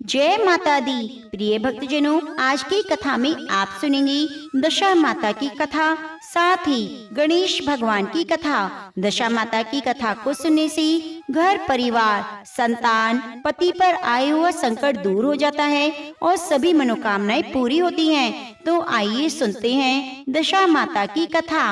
जय माता दी। प्रिय भक्तजनों, आज की कथा में आप सुनेंगे दशा माता की कथा, साथ ही गणेश भगवान की कथा। दशा माता की कथा को सुनने से घर परिवार, संतान, पति पर आए हुआ संकट दूर हो जाता है और सभी मनोकामनाएं पूरी होती हैं। तो आइए सुनते हैं दशा माता की कथा।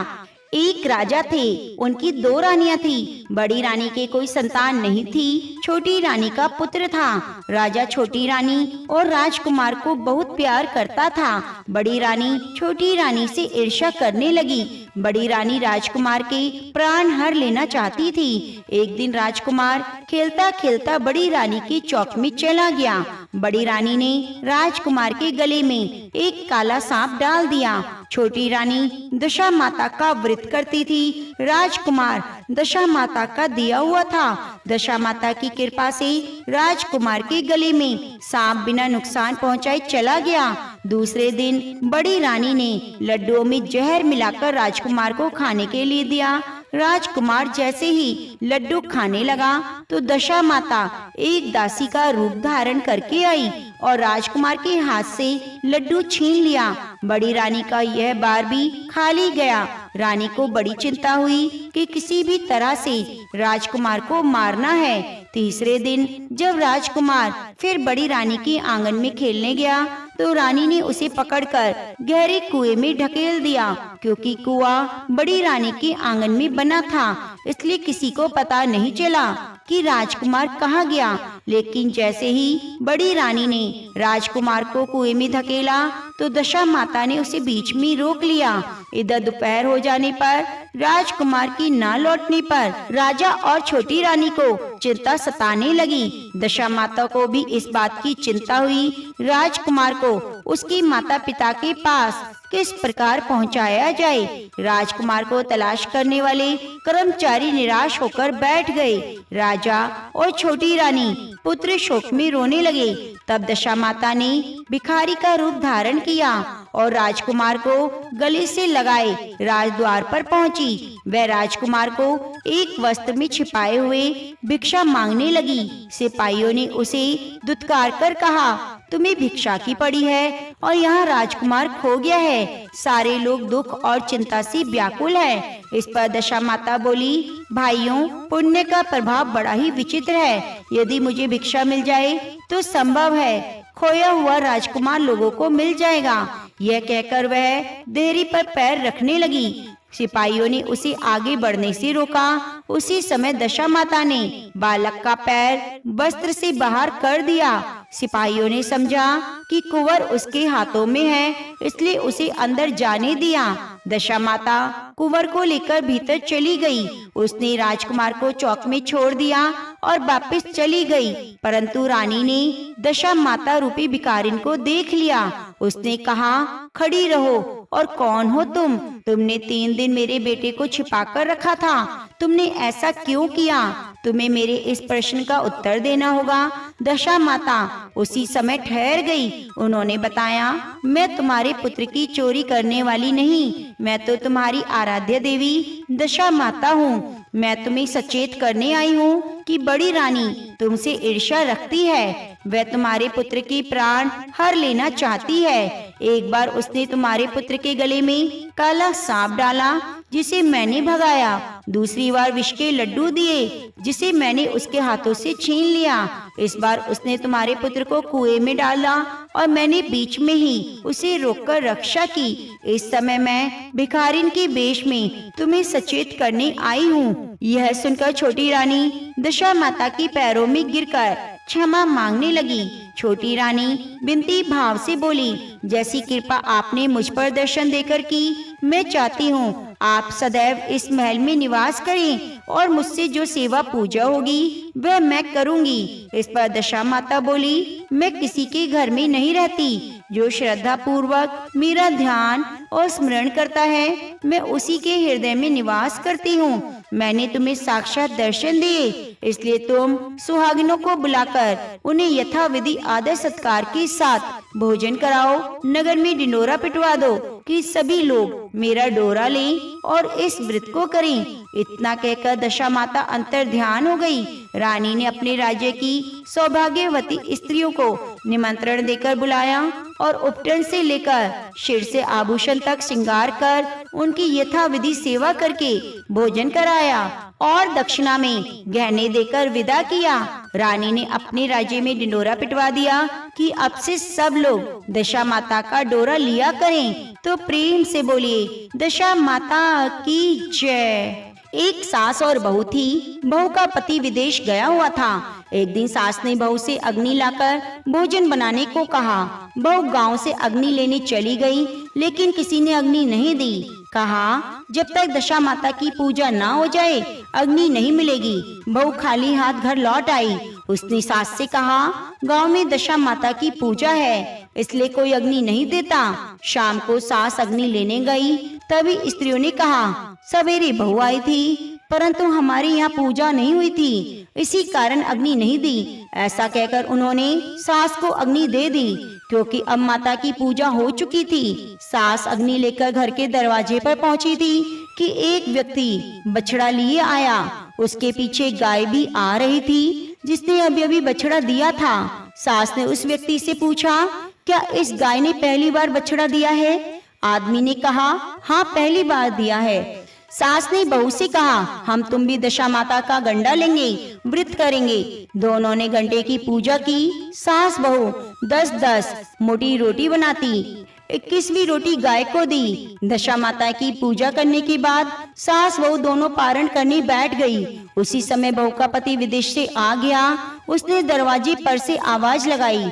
एक राजा थे, उनकी दो रानियां थी। बड़ी रानी के कोई संतान नहीं थी, छोटी रानी का पुत्र था। राजा छोटी रानी और राजकुमार को बहुत प्यार करता था। बड़ी रानी छोटी रानी से ईर्ष्या करने लगी। बड़ी रानी राजकुमार के प्राण हर लेना चाहती थी। एक दिन राजकुमार खेलता खेलता बड़ी रानी की चौक में चला गया। बड़ी रानी ने राजकुमार के गले में एक काला सांप डाल दिया। छोटी रानी दशा माता का व्रत करती थी। राजकुमार दशा माता का दिया हुआ था। दशा माता की कृपा से राजकुमार के गले में सांप बिना नुकसान पहुंचाए चला गया। दूसरे दिन बड़ी रानी ने लड्डुओं में जहर मिलाकर राजकुमार को खाने के लिए दिया। राजकुमार जैसे ही लड्डू खाने लगा तो दशा माता एक दासी का रूप धारण करके आई और राजकुमार के हाथ से लड्डू छीन लिया। बड़ी रानी का यह बार भी खाली गया। रानी को बड़ी चिंता हुई कि किसी भी तरह से राजकुमार को मारना है। तीसरे दिन जब राजकुमार फिर बड़ी रानी के आंगन में खेलने गया तो रानी ने उसे पकड़कर गहरे कुएं में ढकेल दिया। क्योंकि कुआं बड़ी रानी के आंगन में बना था, इसलिए किसी को पता नहीं चला कि राजकुमार कहाँ गया। लेकिन जैसे ही बड़ी रानी ने राजकुमार को कुएं में धकेला तो दशा माता ने उसे बीच में रोक लिया। इधर दोपहर हो जाने पर राजकुमार की न लौटने पर राजा और छोटी रानी को चिंता सताने लगी। दशा माता को भी इस बात की चिंता हुई, राजकुमार को उसके माता पिता के पास किस प्रकार पहुंचाया जाए। राजकुमार को तलाश करने वाले कर्मचारी निराश होकर बैठ गए। राजा और छोटी रानी पुत्र शोक में रोने लगे। तब दशा माता ने भिखारी का रूप धारण किया और राजकुमार को गले से लगाए राजद्वार पर पहुंची। वह राजकुमार को एक वस्त्र में छिपाए हुए भिक्षा मांगने लगी। सिपाहियों ने उसे दुत्कार कर कहा, तुम्हें भिक्षा की पड़ी है और यहाँ राजकुमार खो गया है। सारे लोग दुख और चिंता से व्याकुल हैं। इस पर दशा माता बोली, भाइयों, पुण्य का प्रभाव बड़ा ही विचित्र है। यदि मुझे भिक्षा मिल जाए तो संभव है खोया हुआ राजकुमार लोगों को मिल जाएगा। यह कहकर वह देहरी पर पैर रखने लगी। सिपाहियों ने उसे आगे बढ़ने से रोका। उसी समय दशा माता ने बालक का पैर वस्त्र से बाहर कर दिया। सिपाहियों ने समझा कि कुंवर उसके हाथों में है, इसलिए उसे अंदर जाने दिया। दशा माता कुंवर को लेकर भीतर चली गई। उसने राजकुमार को चौक में छोड़ दिया और वापस चली गई। परंतु रानी ने दशा माता रूपी भिखारिन को देख लिया। उसने कहा, खड़ी रहो और कौन हो तुम? तुमने 3 दिन मेरे बेटे को छिपा कर रखा था, तुमने ऐसा क्यों किया? तुम्हें मेरे इस प्रश्न का उत्तर देना होगा। दशा माता उसी समय ठहर गई। उन्होंने बताया, मैं तुम्हारे पुत्र की चोरी करने वाली नहीं, मैं तो तुम्हारी आराध्य देवी दशा माता हूँ। मैं तुम्हें सचेत करने आई हूँ कि बड़ी रानी तुमसे ईर्ष्या रखती है। वह तुम्हारे पुत्र के प्राण हर लेना चाहती है। एक बार उसने तुम्हारे पुत्र के गले में काला सांप डाला, जिसे मैंने भगाया। दूसरी बार विष के लड्डू दिए, जिसे मैंने उसके हाथों से छीन लिया। इस बार उसने तुम्हारे पुत्र को कुएं में डाला और मैंने बीच में ही उसे रोककर रक्षा की। इस समय मैं भिखारिन के वेश में तुम्हें सचेत करने आई हूँ। यह सुनकर छोटी रानी दशा माता के पैरों में गिरकर क्षमा मांगने लगी। छोटी रानी विनती भाव से बोली, जैसी कृपा आपने मुझ पर दर्शन देकर की, मैं चाहती हूँ आप सदैव इस महल में निवास करें और मुझसे जो सेवा पूजा होगी वह मैं करूँगी। इस पर दशा माता बोली, मैं किसी के घर में नहीं रहती। जो श्रद्धा पूर्वक मेरा ध्यान और स्मरण करता है, मैं उसी के हृदय में निवास करती हूँ। मैंने तुम्हें साक्षात दर्शन दिए, इसलिए तुम सुहागिनों को बुलाकर उन्हें यथाविधि आदर सत्कार के साथ भोजन कराओ, नगर में ढिंडोरा पिटवा दो कि सभी लोग मेरा डोरा लें और इस व्रत को करें। इतना कहकर दशा माता अंतर ध्यान हो गई। रानी ने अपने राज्य की सौभाग्यवती स्त्रियों को निमंत्रण देकर बुलाया और उपटन से लेकर सिर से आभूषण तक श्रृंगार कर उनकी यथाविधि सेवा करके भोजन कराया और दक्षिणा में गहने देकर विदा किया। रानी ने अपने राज्य में ढिंडोरा पिटवा दिया कि अब से सब लोग दशा माता का डोरा लिया करें। तो प्रेम से बोलिए दशा माता की जय। एक सास और बहू थी। बहू का पति विदेश गया हुआ था। एक दिन सास ने बहू से अग्नि लाकर भोजन बनाने को कहा। बहू गांव से अग्नि लेने चली गई, लेकिन किसी ने अग्नि नहीं दी। कहा जब तक दशा माता की पूजा ना हो जाए अग्नि नहीं मिलेगी। बहू खाली हाथ घर लौट आई। उसने सास से कहा गांव में दशा माता की पूजा है, इसलिए कोई अग्नि नहीं देता। शाम को सास अग्नि लेने गई, तभी स्त्रियों ने कहा सवेरे बहू आई थी, परंतु हमारे यहाँ पूजा नहीं हुई थी, इसी कारण अग्नि नहीं दी। ऐसा कहकर उन्होंने सास को अग्नि दे दी, क्योंकि अब माता की पूजा हो चुकी थी। सास अग्नि लेकर घर के दरवाजे पर पहुंची थी कि एक व्यक्ति बछड़ा लिए आया। उसके पीछे गाय भी आ रही थी, जिसने अभी अभी बछड़ा दिया था। सास ने उस व्यक्ति से पूछा क्या इस गाय ने पहली बार बछड़ा दिया है? आदमी ने कहा हाँ, पहली बार दिया है। सास ने बहू से कहा हम तुम भी दशा माता का गंडा लेंगे, व्रत करेंगे। दोनों ने गंडे की पूजा की। सास बहू 10-10 मोटी रोटी बनाती, 21वीं रोटी गाय को दी। दशा माता की पूजा करने के बाद सास बहू दोनों पारण करने बैठ गई। उसी समय बहू का पति विदेश से आ गया। उसने दरवाजे पर से आवाज लगाई।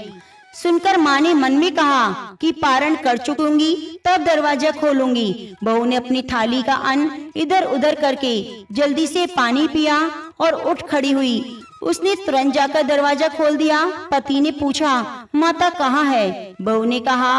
सुनकर माँ ने मन में कहा कि पारण कर चुकूंगी तब दरवाजा खोलूंगी। बहू ने अपनी थाली का अन्न इधर उधर करके जल्दी से पानी पिया और उठ खड़ी हुई। उसने तुरंत जाकर दरवाजा खोल दिया। पति ने पूछा माता कहाँ है? बहू ने कहा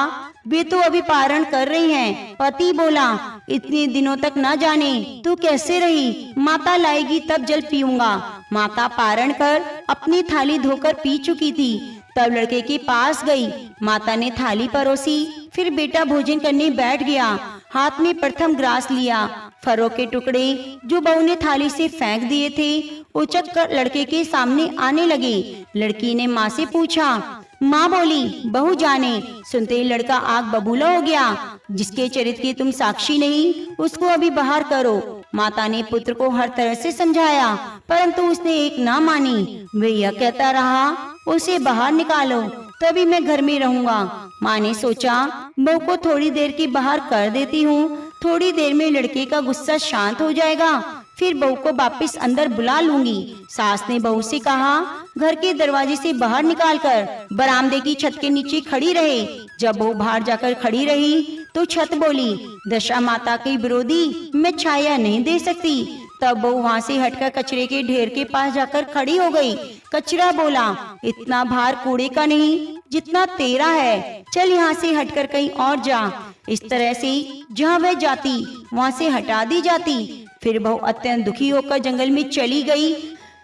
वे तो अभी पारण कर रही हैं। पति बोला इतने दिनों तक ना जाने तू कैसे रही, माता लाएगी तब जल पीऊंगा। माता पारण कर अपनी थाली धोकर पी चुकी थी। तब लड़के के पास गई। माता ने थाली परोसी, फिर बेटा भोजन करने बैठ गया। हाथ में प्रथम ग्रास लिया। फरों के टुकड़े जो बहू ने थाली से फेंक दिए थे उचक कर लड़के के सामने आने लगे। लड़की ने माँ से पूछा। माँ बोली बहू जाने। सुनते ही लड़का आग बबूला हो गया। जिसके चरित्र की तुम साक्षी नहीं, उसको अभी बाहर करो। माता ने पुत्र को हर तरह से समझाया, परंतु उसने एक ना मानी। वे यह कहता रहा उसे बाहर निकालो, तभी मैं घर में रहूंगा। माँ ने सोचा बहू को थोड़ी देर की बाहर कर देती हूँ, थोड़ी देर में लड़के का गुस्सा शांत हो जाएगा, फिर बहू को वापस अंदर बुला लूंगी। सास ने बहू से कहा घर के दरवाजे से बाहर निकालकर बरामदे की छत के नीचे खड़ी रहे। जब बहू बाहर जाकर खड़ी रही तो छत बोली दशा माता के विरोधी मैं छाया नहीं दे सकती। तब बहू वहाँ से हटकर कचरे के ढेर के पास जाकर खड़ी हो गई। कचरा बोला इतना भार कूड़े का नहीं जितना तेरा है, चल यहाँ से हटकर कहीं और जा। इस तरह से जहाँ वह जाती वहाँ से हटा दी जाती। फिर बहू अत्यंत दुखी होकर जंगल में चली गई।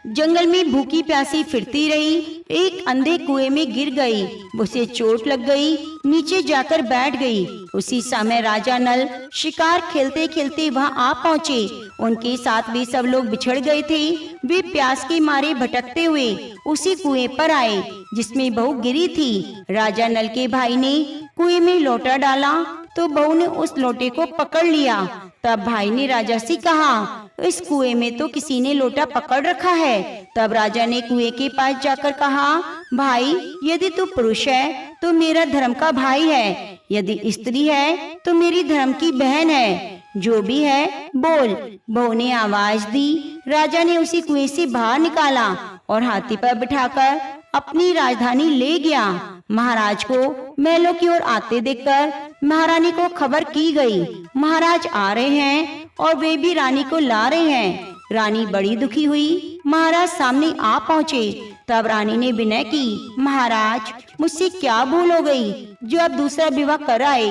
जंगल में भूखी प्यासी फिरती रही। एक अंधे कुएं में गिर गई। उसे चोट लग गई, नीचे जाकर बैठ गई। उसी समय राजा नल शिकार खेलते खेलते वहां आ पहुँचे। उनके साथ भी सब लोग बिछड़ गए थे। वे प्यास के मारे भटकते हुए उसी कुएं पर आए जिसमें बहू गिरी थी। राजा नल के भाई ने कुएं में लोटा डाला तो बहू ने उस लोटे को पकड़ लिया। तब भाई ने राजा से कहा इस कुएं में तो किसी ने लोटा पकड़ रखा है। तब राजा ने कुएं के पास जाकर कहा भाई यदि तू पुरुष है तो मेरा धर्म का भाई है, यदि स्त्री है तो मेरी धर्म की बहन है, जो भी है बोल। बहू ने आवाज दी। राजा ने उसी कुएं से बाहर निकाला और हाथी पर बिठाकर अपनी राजधानी ले गया। महाराज को महलों की ओर आते देखकर महारानी को खबर की गई। महाराज आ रहे हैं और वे भी रानी को ला रहे हैं। रानी बड़ी दुखी हुई। महाराज सामने आ पहुँचे। तब रानी ने विनय की महाराज मुझसे क्या भूल हो गई जो अब दूसरा विवाह कर आए।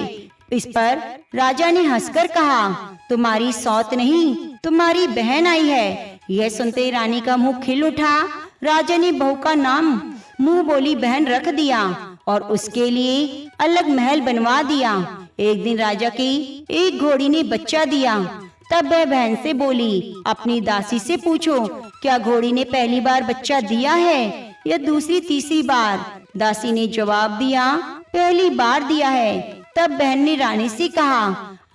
इस पर राजा ने हंसकर कहा तुम्हारी सौत नहीं तुम्हारी बहन आई है। यह सुनते रानी का मुंह खिल उठा। राजा ने बहू का नाम मुंह बोली बहन रख दिया और उसके लिए अलग महल बनवा दिया। एक दिन राजा की एक घोड़ी ने बच्चा दिया। तब वह बहन से बोली, अपनी दासी से पूछो, क्या घोड़ी ने पहली बार बच्चा दिया है या दूसरी तीसरी बार? दासी ने जवाब दिया, पहली बार दिया है। तब बहन ने रानी से कहा,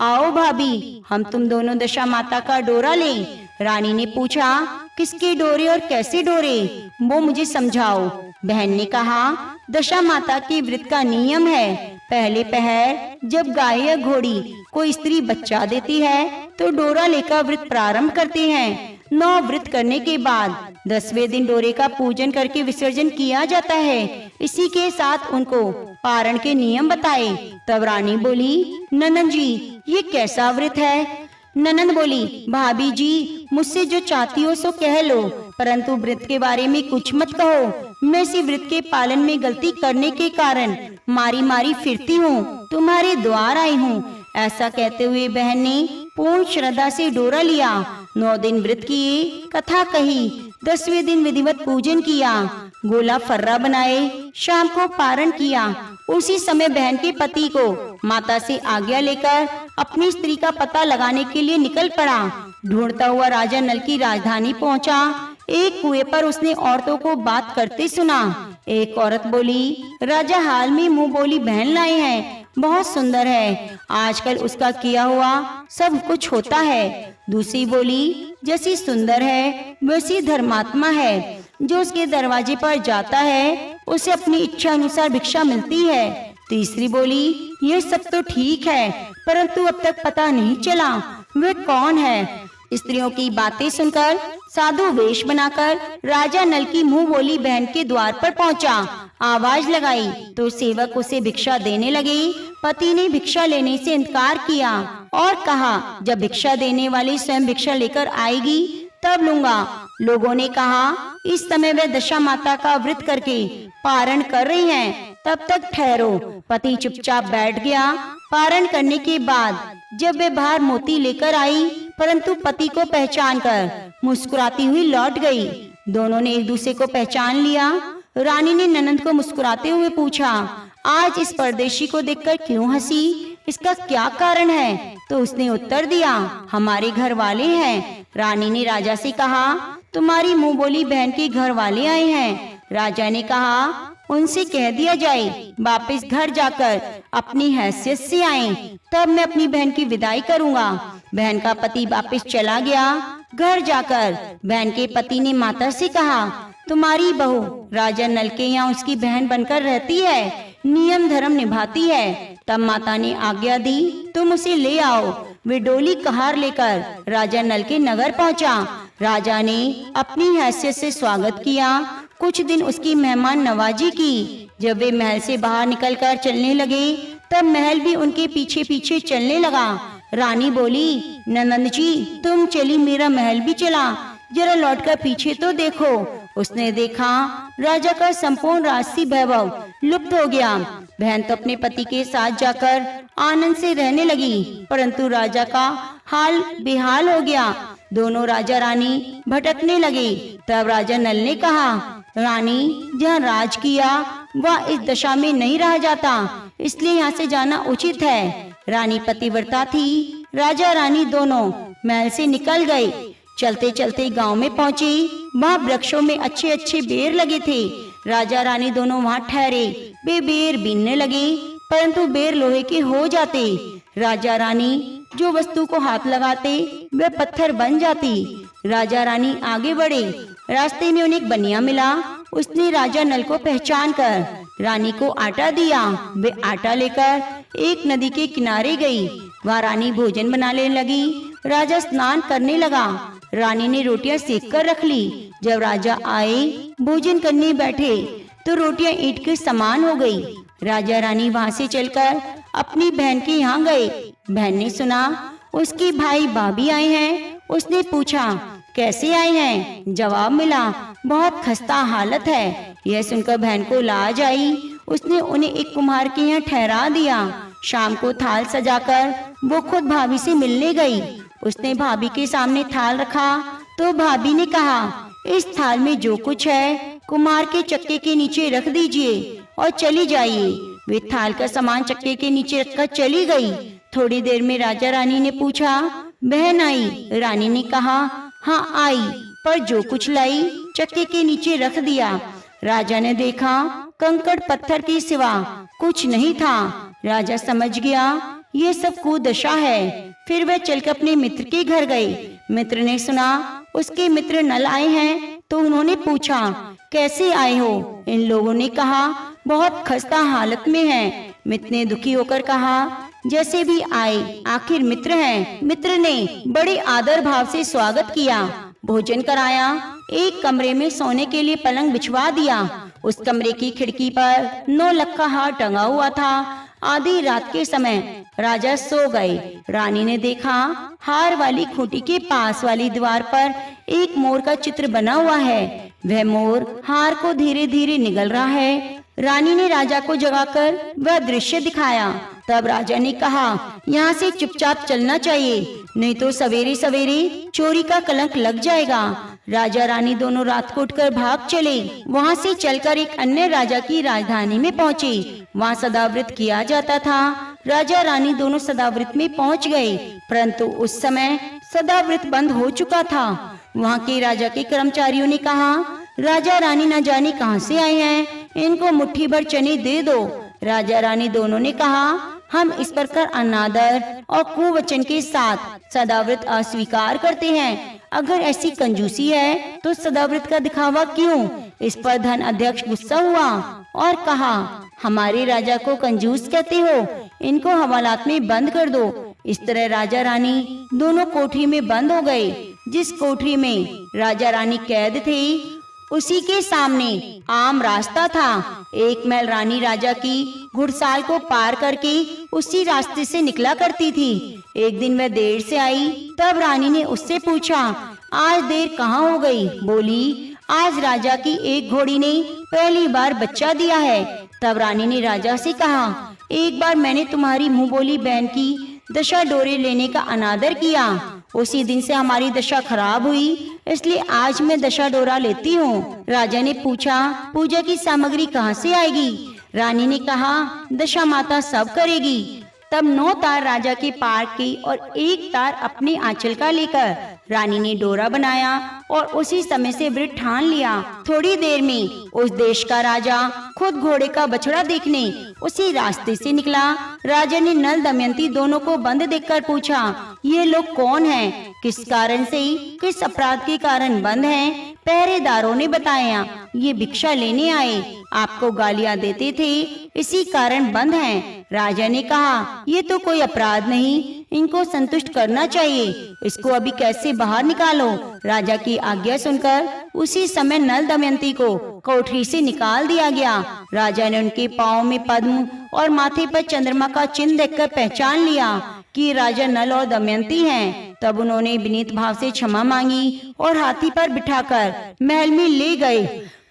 आओ भाभी, हम तुम दोनों दशा माता का डोरा लें। रानी ने पूछा, किसके डोरे और कैसे डोरे, वो मुझे समझाओ। बहन ने कहा, दशा माता के व्रत का नियम है, पहले पहर जब गाय या घोड़ी कोई स्त्री बच्चा देती है तो डोरा लेकर व्रत प्रारंभ करते हैं। 9 व्रत करने के बाद 10वें दिन डोरे का पूजन करके विसर्जन किया जाता है। इसी के साथ उनको पारण के नियम बताए। तब रानी बोली, ननद जी, ये कैसा व्रत है? ननद बोली, भाभी जी, मुझसे जो चाहती हो सो कह लो, परंतु व्रत के बारे में कुछ मत कहो। मैं इसी व्रत के पालन में गलती करने के कारण मारी मारी फिरती हूँ, तुम्हारे द्वार आई हूँ। ऐसा कहते हुए बहन ने पूर्ण श्रद्धा से डोरा लिया। 9 दिन व्रत किए, कथा कही, 10वें दिन विधिवत पूजन किया, गोला फर्रा बनाए, शाम को पारण किया। उसी समय बहन के पति को माता से आज्ञा लेकर अपनी स्त्री का पता लगाने के लिए निकल पड़ा। ढूंढता हुआ राजा नल की राजधानी पहुंचा। एक कुएं पर उसने औरतों को बात करते सुना। एक औरत बोली, राजा हाल में मुंह बोली बहन लाए हैं, बहुत सुंदर है, आजकल उसका किया हुआ सब कुछ होता है। दूसरी बोली, जैसी सुंदर है वैसी धर्मात्मा है, जो उसके दरवाजे पर जाता है उसे अपनी इच्छा अनुसार भिक्षा मिलती है। तीसरी बोली, ये सब तो ठीक है, परंतु अब तक पता नहीं चला वे कौन है। स्त्रियों की बातें सुनकर साधु वेश बनाकर राजा नल की मुंह बोली बहन के द्वार पर पहुंचा। आवाज लगाई तो सेवक उसे भिक्षा देने लगे। पति ने भिक्षा लेने से इनकार किया और कहा, जब भिक्षा देने वाली स्वयं भिक्षा लेकर आएगी तब लूंगा। लोगों ने कहा, इस समय वे दशा माता का व्रत करके पारण कर रही हैं, तब तक ठहरो। पति चुपचाप बैठ गया। पारण करने के बाद जब वे बाहर मोती लेकर आई, परंतु पति को पहचान कर मुस्कुराती हुई लौट गई। दोनों ने एक दूसरे को पहचान लिया। रानी ने ननद को मुस्कुराते हुए पूछा, आज इस परदेशी को देखकर क्यों हंसी, इसका क्या कारण है? तो उसने उत्तर दिया, हमारे घर वाले हैं। रानी ने राजा से कहा, तुम्हारी मुंह बोली बहन के घर वाले आए हैं। राजा ने कहा, उनसे कह दिया जाए वापस घर जाकर अपनी हैसियत से आएं, तब मैं अपनी बहन की विदाई करूंगा। बहन का पति वापस चला गया। घर जाकर बहन के पति ने माता से कहा, तुम्हारी बहू राजा नल के यहाँ उसकी बहन बनकर रहती है, नियम धर्म निभाती है। तब माता ने आज्ञा दी, तुम उसे ले आओ। वे डोली कहार लेकर राजा नल के नगर पहुंचा। राजा ने अपनी हैसियत से स्वागत किया। कुछ दिन उसकी मेहमान नवाजी की। जब वे महल से बाहर निकलकर चलने लगे, तब महल भी उनके पीछे पीछे चलने लगा। रानी बोली, ननद जी, तुम चली, मेरा महल भी चला, जरा लौटकर पीछे तो देखो। उसने देखा, राजा का संपूर्ण राजसी वैभव लुप्त हो गया। बहन तो अपने पति के साथ जाकर आनंद से रहने लगी, परंतु राजा का हाल बेहाल हो गया। दोनों राजा रानी भटकने लगे। तब राजा नल ने कहा, रानी, जहाँ राज किया वह इस दशा में नहीं रह जाता, इसलिए यहाँ से जाना उचित है। रानी पतिव्रता थी। राजा रानी दोनों महल से निकल गए। चलते चलते गांव में पहुँचे। वहाँ वृक्षों में अच्छे अच्छे बेर लगे थे। राजा रानी दोनों वहाँ ठहरे। वे बेर बीनने लगे, परंतु बेर लोहे के हो जाते। राजा रानी जो वस्तु को हाथ लगाते वह पत्थर बन जाती। राजा रानी आगे बढ़े। रास्ते में उन्हें एक बनिया मिला। उसने राजा नल को पहचान कर रानी को आटा दिया। वे आटा लेकर एक नदी के किनारे गई। वहाँ रानी भोजन बनाने लगी। राजा स्नान करने लगा। रानी ने रोटियां सेक कर रख ली। जब राजा आए भोजन करने बैठे तो रोटियां ईंट के समान हो गई। राजा रानी वहाँ से चलकर अपनी बहन के यहाँ गए। बहन ने सुना उसके भाई भाभी आए हैं। उसने पूछा, कैसे आए हैं? जवाब मिला, बहुत खस्ता हालत है। यह सुनकर बहन को लाज आई। उसने उन्हें एक कुम्हार के यहाँ ठहरा दिया। शाम को थाल सजाकर वो खुद भाभी से मिलने गई। उसने भाभी के सामने थाल रखा तो भाभी ने कहा, इस थाल में जो कुछ है कुम्हार के चक्के के नीचे रख दीजिए। और चली जाइए। वे थाल का सामान चक्के के नीचे रखकर चली गई। थोड़ी देर में राजा रानी ने पूछा, बहन आई? रानी ने कहा, हाँ आई, पर जो कुछ लाई चक्के के नीचे रख दिया। राजा ने देखा कंकड़ पत्थर के सिवा कुछ नहीं था। राजा समझ गया ये सब कुदशा है। फिर वह चलकर अपने मित्र के घर गए। मित्र ने सुना उसके मित्र नल आए हैं, तो उन्होंने पूछा, कैसे आए हो? इन लोगों ने कहा, बहुत खस्ता हालत में हैं। मित्र ने दुखी होकर कहा, जैसे भी आए आखिर मित्र हैं। मित्र ने बड़े आदर भाव से स्वागत किया, भोजन कराया, एक कमरे में सोने के लिए पलंग बिछवा दिया। उस कमरे की खिड़की पर 9 लख का हार टंगा हुआ था। आधी रात के समय राजा सो गए। रानी ने देखा हार वाली खूंटी के पास वाली दीवार पर एक मोर का चित्र बना हुआ है। वह मोर हार को धीरे धीरे निगल रहा है। रानी ने राजा को जगाकर वह दृश्य दिखाया। तब राजा ने कहा, यहाँ से चुपचाप चलना चाहिए, नहीं तो सवेरे सवेरे चोरी का कलंक लग जाएगा। राजा रानी दोनों रात को उठकर भाग चले। वहाँ से चलकर एक अन्य राजा की राजधानी में पहुँचे। वहाँ सदाव्रत किया जाता था। राजा रानी दोनों सदाव्रत में पहुँच गए, परंतु उस समय सदाव्रत बंद हो चुका था। वहाँ के राजा के कर्मचारियों ने कहा, राजा रानी न जाने कहाँ से आए हैं, इनको मुट्ठी भर चने दे दो। राजा रानी दोनों ने कहा, हम इस प्रकार अनादर और कुवचन के साथ सदाव्रत अस्वीकार करते हैं। अगर ऐसी कंजूसी है तो सदाव्रत का दिखावा क्यों? इस पर धन अध्यक्ष गुस्सा हुआ और कहा, हमारे राजा को कंजूस कहते हो, इनको हवालात में बंद कर दो। इस तरह राजा रानी दोनों कोठरी में बंद हो गए। जिस कोठरी में राजा रानी कैद थे उसी के सामने आम रास्ता था। एक मैल रानी राजा की घुड़साल को पार करके उसी रास्ते से निकला करती थी। एक दिन वह देर से आई, तब रानी ने उससे पूछा, आज देर कहाँ हो गई? बोली, आज राजा की एक घोड़ी ने पहली बार बच्चा दिया है। तब रानी ने राजा से कहा, एक बार मैंने तुम्हारी मुँह बोली बहन की दशा डोरे लेने का अनादर किया, उसी दिन से हमारी दशा खराब हुई, इसलिए आज मैं दशा डोरा लेती हूँ। राजा ने पूछा, पूजा की सामग्री कहाँ से आएगी? रानी ने कहा, दशा माता सब करेगी। तब 9 तार राजा के पार की और 1 तार अपने आंचल का लेकर रानी ने डोरा बनाया और उसी समय से व्रत ठान लिया। थोड़ी देर में उस देश का राजा खुद घोड़े का बछड़ा देखने उसी रास्ते से निकला। राजा ने नल दमयंती दोनों को बंद देखकर पूछा, ये लोग कौन हैं? किस कारण से, किस अपराध के कारण बंद हैं? पहरेदारों ने बताया, ये भिक्षा लेने आए, आपको गालियां देते थे, इसी कारण बंद हैं। राजा ने कहा, ये तो कोई अपराध नहीं, इनको संतुष्ट करना चाहिए, इसको अभी कैसे बाहर निकालो। राजा की आज्ञा सुनकर उसी समय नल दमयंती को कोठरी से निकाल दिया गया। राजा ने उनके पाँव में पद्म और माथे पर चंद्रमा का चिन्ह देखकर पहचान लिया कि राजा नल और दमयंती हैं। तब उन्होंने विनीत भाव से क्षमा मांगी और हाथी पर बिठाकर महल में ले गए।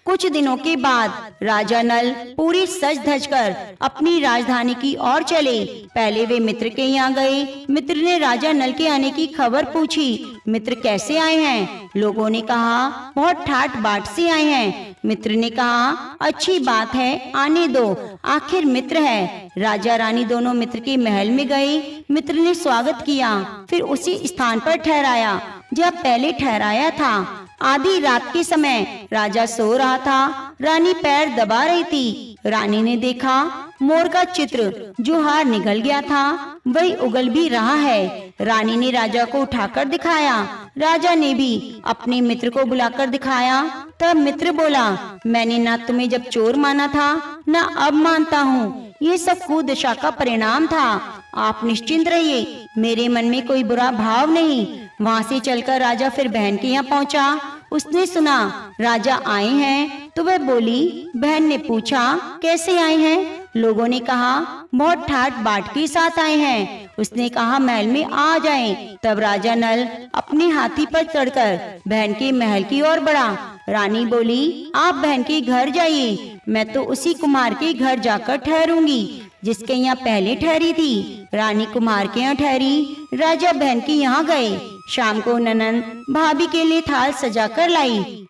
कुछ दिनों के बाद राजा नल पूरी सज धज कर अपनी राजधानी की ओर चले। पहले वे मित्र के यहाँ गए। मित्र ने राजा नल के आने की खबर पूछी। मित्र कैसे आए हैं? लोगों ने कहा, बहुत ठाट बाट से आए हैं। मित्र ने कहा, अच्छी बात है, आने दो, आखिर मित्र है। राजा रानी दोनों मित्र के महल में गए। मित्र ने स्वागत किया, फिर उसी स्थान पर ठहराया जब पहले ठहराया था। आधी रात के समय राजा सो रहा था। रानी पैर दबा रही थी। रानी ने देखा मोर का चित्र जो हार निगल गया था वही उगल भी रहा है। रानी ने राजा को उठाकर दिखाया। राजा ने भी अपने मित्र को बुलाकर दिखाया। तब मित्र बोला, मैंने ना तुम्हें जब चोर माना था ना अब मानता हूँ, ये सब कुदशा का परिणाम था। आप निश्चिंत रहिए, मेरे मन में कोई बुरा भाव नहीं। वहाँ से चलकर राजा फिर बहन के यहाँ पहुँचा। उसने सुना राजा आए हैं तो वह बोली। बहन ने पूछा, कैसे आए हैं? लोगों ने कहा, बहुत ठाट बाट के साथ आए हैं। उसने कहा, महल में आ जाएं। तब राजा नल अपने हाथी पर चढ़कर बहन के महल की ओर बढ़ा। रानी बोली, आप बहन के घर जाइए, मैं तो उसी कुमार के घर जाकर ठहरूंगी जिसके यहाँ पहले ठहरी थी। रानी कुमार के यहाँ ठहरी। राजा बहन के यहाँ गए। शाम को ननंद भाभी के लिए थाल सजा कर लाई।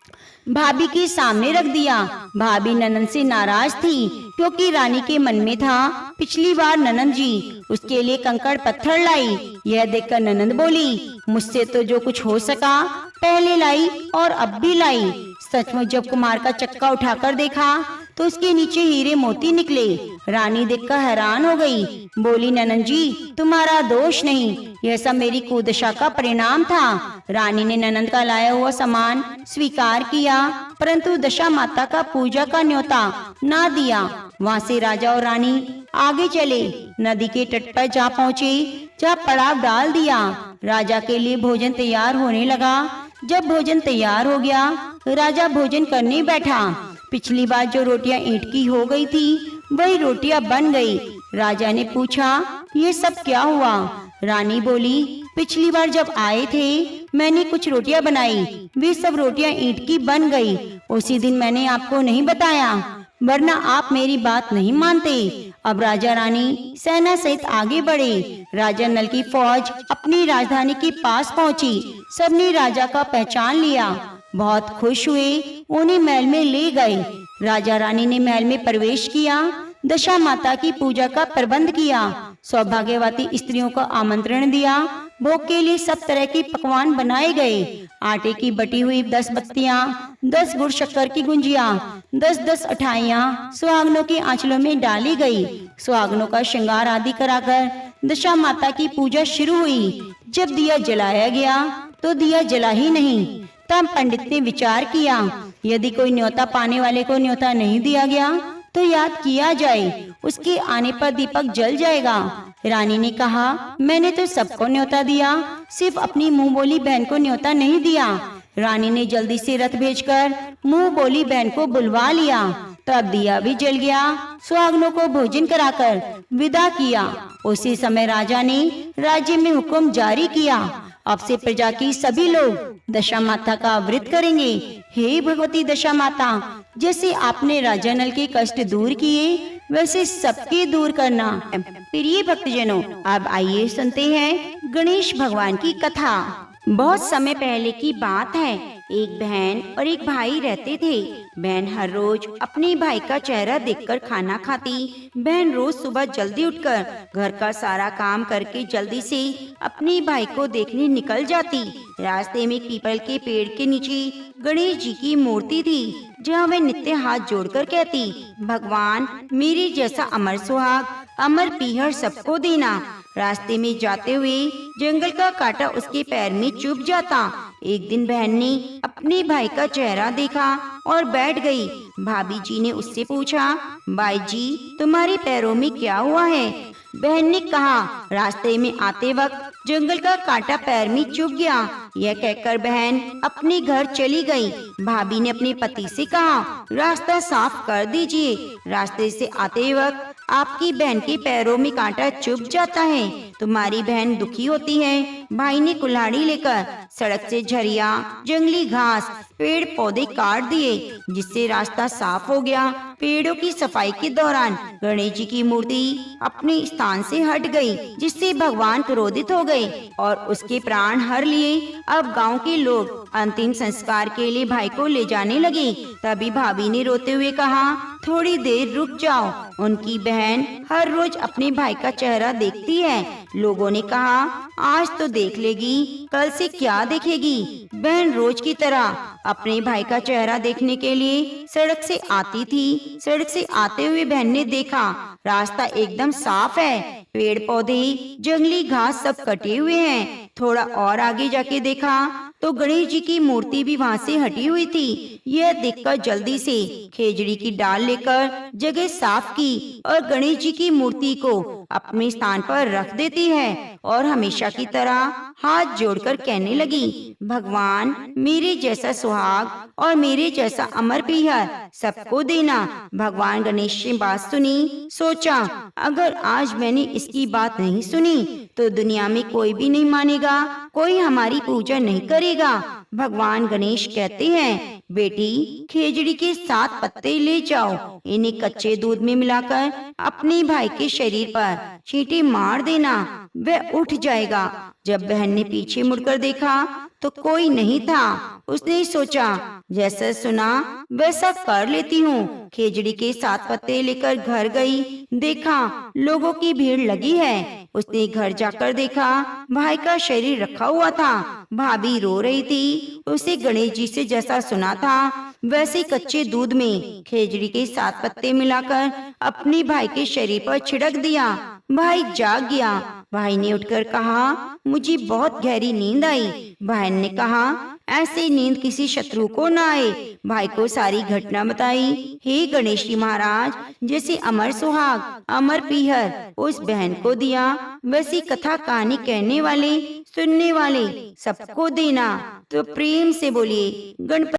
भाभी के सामने रख दिया। भाभी ननंद से नाराज थी क्योंकि रानी के मन में था पिछली बार ननंद जी उसके लिए कंकड़ पत्थर लाई। यह देखकर ननंद बोली, मुझसे तो जो कुछ हो सका पहले लाई और अब भी लाई। सचमुच जब कुमार का चक्का उठाकर देखा तो उसके नीचे हीरे मोती निकले। रानी देखकर हैरान हो गई। बोली, ननंद जी तुम्हारा दोष नहीं, यह सब मेरी कुदशा का परिणाम था। रानी ने ननंद का लाया हुआ सामान स्वीकार किया, परंतु दशा माता का पूजा का न्योता ना दिया। वहाँ से राजा और रानी आगे चले। नदी के तट पर जा पहुँचे, जहाँ पड़ाव डाल दिया। राजा के लिए भोजन तैयार होने लगा। जब भोजन तैयार हो गया, राजा भोजन करने बैठा। पिछली बार जो रोटियां ईंट की हो गई थी, वही रोटियां बन गई। राजा ने पूछा, ये सब क्या हुआ? रानी बोली, पिछली बार जब आए थे मैंने कुछ रोटियां बनाई, वे सब रोटियां ईंट की बन गई। उसी दिन मैंने आपको नहीं बताया, वरना आप मेरी बात नहीं मानते। अब राजा रानी सेना सहित आगे बढ़े। राजा नल की फौज अपनी राजधानी के पास पहुंची। सबने राजा का पहचान लिया, बहुत खुश हुए, उन्हें महल में ले गए। राजा रानी ने महल में प्रवेश किया, दशा माता की पूजा का प्रबंध किया, सौभाग्यवती स्त्रियों को आमंत्रण दिया। भोग के लिए सब तरह के पकवान बनाए गए। आटे की बटी हुई 10 बत्तियां, 10 गुड़ शक्कर की गुंजिया, 10-10 अठाइयां सुहागनों के आंचलों में डाली गई। सुहागनों का श्रृंगार आदि कराकर दशा माता की पूजा शुरू हुई। जब दिया जलाया गया तो दिया जला ही नहीं। तब पंडित ने विचार किया, यदि कोई न्योता पाने वाले को न्योता नहीं दिया गया तो याद किया जाए, उसके आने पर दीपक जल जाएगा। रानी ने कहा, मैंने तो सबको न्योता दिया, सिर्फ अपनी मुंह बोली बहन को न्योता नहीं दिया। रानी ने जल्दी से रथ भेजकर मुंह बोली बहन को बुलवा लिया। तब दिया भी जल गया। सुहागनों को भोजन कराकर विदा किया। उसी समय राजा ने राज्य में हुक्म जारी किया, अब से प्रजा की सभी लोग दशा माता का व्रत करेंगे। हे भगवती दशा माता, जैसे आपने राजा नल के कष्ट दूर किए, वैसे सबके दूर करना। प्रिय भक्तजनों, अब आइए सुनते हैं गणेश भगवान की कथा। बहुत समय पहले की बात है। एक बहन और एक भाई रहते थे। बहन हर रोज अपने भाई का चेहरा देखकर खाना खाती। बहन रोज सुबह जल्दी उठकर घर का सारा काम करके जल्दी से अपने भाई को देखने निकल जाती। रास्ते में पीपल के पेड़ के नीचे गणेश जी की मूर्ति थी, जहाँ वह नित्य हाथ जोड़कर कहती, भगवान मेरे जैसा अमर सुहाग, अमर पीहर सबको देना। रास्ते में जाते हुए जंगल का कांटा उसके पैर में चुभ जाता। एक दिन बहन ने अपने भाई का चेहरा देखा और बैठ गई। भाभी जी ने उससे पूछा, भाई जी तुम्हारे पैरों में क्या हुआ है? बहन ने कहा, रास्ते में आते वक्त जंगल का कांटा पैर में चुभ गया। यह कहकर बहन अपने घर चली गई। भाभी ने अपने पति से कहा, रास्ता साफ कर दीजिए, रास्ते से आते वक्त आपकी बहन के पैरों में कांटा चुभ जाता है। तुम्हारी बहन दुखी होती है। भाई ने कुल्हाड़ी लेकर सड़क से झरिया, जंगली घास, पेड़ पौधे काट दिए, जिससे रास्ता साफ हो गया। पेड़ों की सफाई के दौरान गणेश जी की मूर्ति अपने स्थान से हट गई, जिससे भगवान क्रोधित हो गए और उसके प्राण हर लिए। अब गांव के लोग अंतिम संस्कार के लिए भाई को ले जाने लगे। तभी भाभी ने रोते हुए कहा, थोड़ी देर रुक जाओ, उनकी बहन हर रोज अपने भाई का चेहरा देखती है। लोगों ने कहा, आज तो देख लेगी, कल से क्या देखेगी? बहन रोज की तरह अपने भाई का चेहरा देखने के लिए सड़क से आती थी। सड़क से आते हुए बहन ने देखा, रास्ता एकदम साफ है, पेड़ पौधे, जंगली घास सब कटे हुए हैं। थोड़ा और आगे जाके देखा तो गणेश जी की मूर्ति भी वहाँ से हटी हुई थी। यह देखकर जल्दी से खेजड़ी की डाल लेकर जगह साफ की और गणेश जी की मूर्ति को अपने स्थान पर रख देती है और हमेशा की तरह हाथ जोड़कर कहने लगी, भगवान मेरे जैसा सुहाग और मेरे जैसा अमर पीहर सबको देना। भगवान गणेश ने बात सुनी, सोचा अगर आज मैंने इसकी बात नहीं सुनी तो दुनिया में कोई भी नहीं मानेगा, कोई हमारी पूजा नहीं करेगा। भगवान गणेश कहते हैं, बेटी, खेजड़ी के 7 पत्ते ले जाओ, इन्हें कच्चे दूध में मिलाकर अपने भाई के शरीर पर छींटे मार देना, वह उठ जाएगा। जब बहन ने पीछे मुड़कर देखा तो कोई नहीं था। उसने सोचा, जैसा सुना वैसा कर लेती हूँ। खेजड़ी के 7 पत्ते लेकर घर गई। देखा लोगों की भीड़ लगी है। उसने घर जाकर देखा भाई का शरीर रखा हुआ था। भाभी रो रही थी। उसे गणेश जी से जैसा सुना था वैसे कच्चे दूध में खेजड़ी के 7 पत्ते मिलाकर अपने भाई के शरीर पर छिड़क दिया। भाई जाग गया। भाई ने उठकर कहा, मुझे बहुत गहरी नींद आई। बहन ने कहा, ऐसी नींद किसी शत्रु को न आए। भाई को सारी घटना बताई। हे गणेश जी महाराज, जैसे अमर सुहाग, अमर पीहर उस बहन को दिया, वैसी कथा कहानी कहने वाले, सुनने वाले सबको देना। तो प्रेम से बोलिए गणपति